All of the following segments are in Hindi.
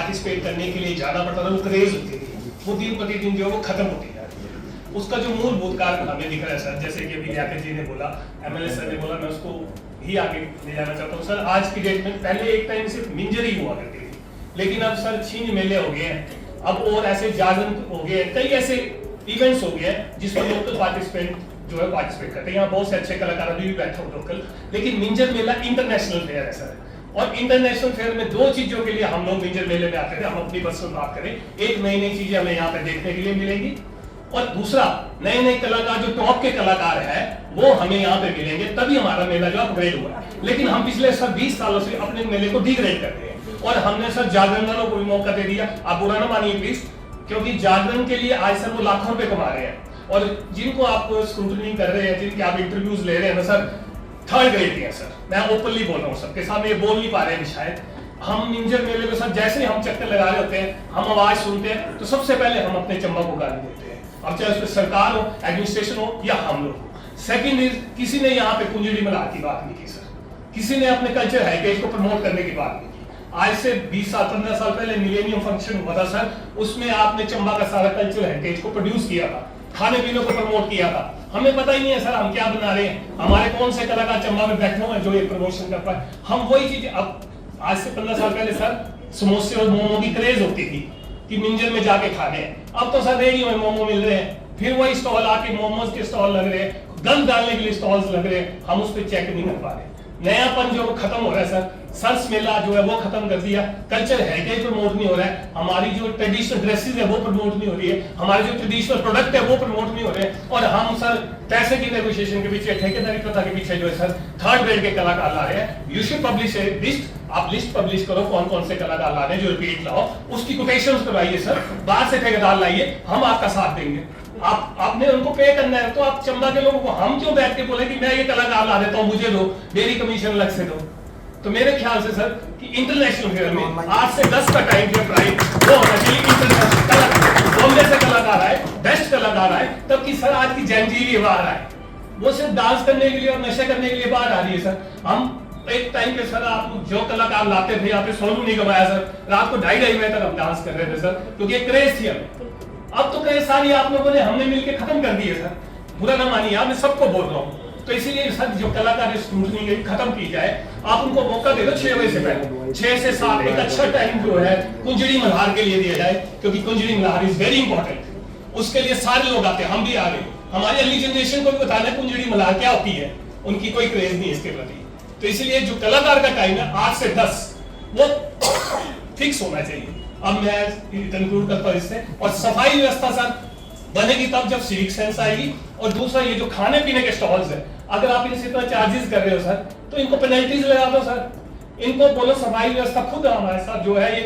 पार्टिसिपेट करने के लिए जाना पड़ता था, वो क्रेज होती थी, वो दिन प्रतिदिन जो है वो खत्म होती जा रही है। उसका जो मूलभूत कारण हमें दिख रहा है सर, जैसे कि अभी लियाकत जी ने बोला, एमएलए सर ने बोला, मैं उसको ही आगे ले जाना चाहता हूँ सर। आज की डेट में पहले एक टाइम सिर्फ मिंजर ही हुआ करती थी, लेकिन अब सर छींज मेले हो गए हैं, अब और ऐसे जागरण हो गए हैं, कई ऐसे इवेंट्स हो गए हैं जिसमें लोकल पार्टिसिपेंट जो है पार्टिसिपेट करते हैं। यहाँ बहुत से अच्छे कलाकार अभी भी बैठे हो लोकल, लेकिन मिंजर मेला इंटरनेशनल फेयर है सर। और इंटरनेशनल फेयर में दो चीजों के लिए हम लोग मिंजर मेले में आते थे, हम अपनी पर्सनल बात करें, एक नई नई चीजें हमें यहाँ पे देखने के लिए मिलेंगी, और दूसरा नए नए कलाकार जो टॉप के कलाकार है वो हमें यहाँ पे मिलेंगे, तभी हमारा मेला जो अपग्रेड हुआ है। लेकिन हम पिछले सर 20 सालों से अपने मेले को डिग्रेड करते हैं, और हमने सर जागरण वालों को भी मौका दे दिया। आप बुरा ना मानिए प्लीज, क्योंकि जागरण के लिए आज सर वो लाखों रुपए कमा रहे हैं, और जिनको आप स्क्रूटनी कर रहे हैं, जिनके आप इंटरव्यूज ले रहे हैं ना सर, थर्ड ग्रेड के हैं सर। मैं ओपनली बोल रहा हूँ, सबके सामने ये बोल नहीं पा रहे हैं शायद। हम मिंजर मेले में सर जैसे ही हम चक्कर लगा रहे होते हैं, हम आवाज सुनते हैं, तो सबसे पहले हम अपने चंबा को गाली देते हैं, अब चाहे उसमें सरकार हो, एडमिनिस्ट्रेशन हो या हम लोग हो। सेकंड इज, किसी ने यहाँ पे कुंजड़ी मल्हार की बात नहीं की सर, किसी ने अपने कल्चर हेरिटेज को प्रमोट करने की बात नहीं की। आज से 20 साल 15 साल पहले मिलेनियम फंक्शन हुआ था सर, उसमें आपने चंबा का सारा कल्चर हेरिटेज को प्रोड्यूस किया था, खाने पीने को प्रमोट किया था। हमें पता ही नहीं है सर हम क्या बना रहे हैं, हमारे कौन से कलाकार चंबा में बैठे हुए हैं जो ये प्रमोशन कर पाए। हम वही चीज, अब आज से 15 साल पहले सर समोसे और मोमो की क्रेज होती थी कि मिंजर में जाके खाने, अब तो सर रेडियो में मोमो मिल रहे हैं, फिर वही स्टॉल आके मोमोज के स्टॉल लग रहे हैं, गंद डालने के लिए स्टॉल्स लग रहे हैं, हम उस पर चेक नहीं कर पा रहे। नयापन जो खत्म हो रहा है सर, सर्स मेला जो है वो खत्म कर दिया, कल्चर हेरिटेज प्रमोट नहीं हो रहा है, हमारी जो ट्रेडिशनल ड्रेसेस है वो प्रमोट नहीं हो रही है, हमारे जो ट्रेडिशनल प्रोडक्ट है वो प्रमोट नहीं हो रहे हैं, और हम सर पैसे की नेगोशिएशन के पीछे, ठेकेदारी प्रथा के पीछे जो है सर थर्ड ग्रेड के कलाकार ला रहे हैं। You should publish A list, आप लिस्ट पब्लिश करो कौन कौन से कलाकार ला रहे हैं जो रिपीट लाओ, उसकी कोटेशंस करवाइए सर, बाहर से ठेकेदार लाइए, हम आपका साथ देंगे। आपने उनको पे करना है, तो आप चंबा के लोगों को हम क्यों बैठ के बोले कि मैं ये कलाकार ला देता हूं, मुझे दो, डेयरी कमीशन अलग से दो। तो मेरे ख्याल से सर कि इंटरनेशनल फेयर में 8 से 10 का टाइम जो प्राइस वो होना चाहिए इंटरनेशनल कलाकार, बॉम्बे से कलाकार आए, बेस्ट कलाकार आए, तब कि सर आज की जनजीवी बाहर आए, वो सिर्फ डांस करने के लिए और नशे करने के लिए बाहर आ रही है सर। हम एक टाइम पे सर आप जो कलाकार लाते थे, यहाँ पे सोनू नहीं कमाया सर, रात को 2:30 बजे तक हम डांस कर रहे थे सर, क्योंकि एक क्रेज थी हमें। अब तो क्रेज सारी आप लोगों ने हमने मिलकर खत्म कर दी है सर, बुरा ना मानिए, मैं सबको बोल रहा हूँ। तो इसीलिए सर जो कलाकार स्क्रूटनी खत्म की जाए, आप उनको मौका दे दो 6 बजे से पहले, 6 से 7 एक अच्छा टाइम जो है कुंजड़ी मल्हार के लिए दिया जाए, क्योंकि कुंजड़ी मल्हार इज वेरी इंपॉर्टेंट। उसके लिए सारे लोग आते हैं, हम भी आ रहे हैं, हमारी अगली जनरेशन को भी बताना है कुंजड़ी मल्हार क्या होती है, उनकी कोई क्रेज नहीं इसके प्रति। तो इसलिए जो कलाकार का टाइम है 8 से 10 वो फिक्स होना चाहिए। अब मैं कंक्लूड करता हूं इससे, और सफाई व्यवस्था सर बनेगी तब जब सिविक सेंस आएगी, और दूसरा ये जो खाने पीने के स्टॉल्स है, अगर आप इनसे इतना चार्जेस कर रहे हो सर, तो इनको पेनल्टीज लगा दो सर, इनको बोलो सफाई व्यवस्था खुद हमारे साथ जो है ये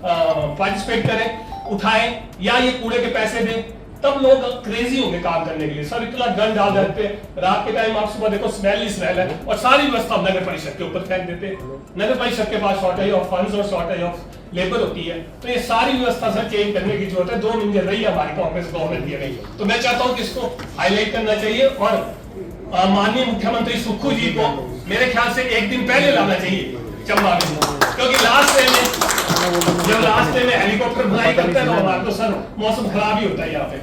पार्टिसिपेट करें, उठाएं, या ये कूड़े के पैसे दें, तब लोग क्रेजी होंगे काम करने के लिए। सर इतना गंद डाल देते हैं, रात के टाइम आप सुबह देखो स्मेल ही स्मेल है, और सारी व्यवस्था नगर परिषद के ऊपर फेंक देते हैं। नगर परिषद के पास शॉर्टेज ऑफ फंड्स और शॉर्टेज ऑफ लेबर होती है, तो ये सारी व्यवस्था सर चेंज करने की जरूरत है। 2 मिनट रही है हमारी कांग्रेस गवर्नमेंट की रही, तो मैं चाहता हूँ कि इसको हाईलाइट करना चाहिए, और माननीय मुख्यमंत्री सुक्खू जी को मेरे ख्याल से एक दिन पहले लाना चाहिए चंबा में, क्योंकि लास्ट डे में हेलीकॉप्टर बुलाई करते हैं तो हमारा तो सर मौसम खराब ही होता है यहाँ पे,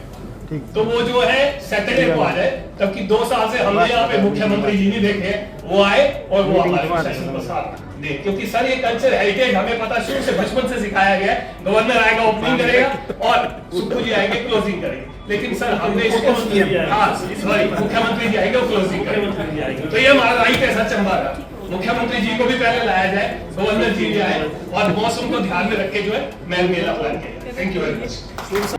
तो वो जो है सैटरडे को आ जाए, तबकि 2 साल से हमने यहाँ पे मुख्यमंत्री जी नहीं देखे, वो आए और वो हमारे सेशन को साथ दे, क्योंकि सर ये कल्चर हेरिटेज हमें पता शुरू से बचपन से सिखाया गया है। गवर्नर आएगा ओपनिंग करेगा और सुक्खू जी आएंगे क्लोजिंग करेंगे, लेकिन सर हमने इसको मुख्यमंत्री जी आएंगे क्लोजिंग करेंगे, तो ये हमारा राइट है सर चंबा का। मुख्यमंत्री जी को भी पहले लाया जाए, गवर्नर जी भी आए, और मौसम को ध्यान में रख के जो है मेला प्लान किया। Thank you very much.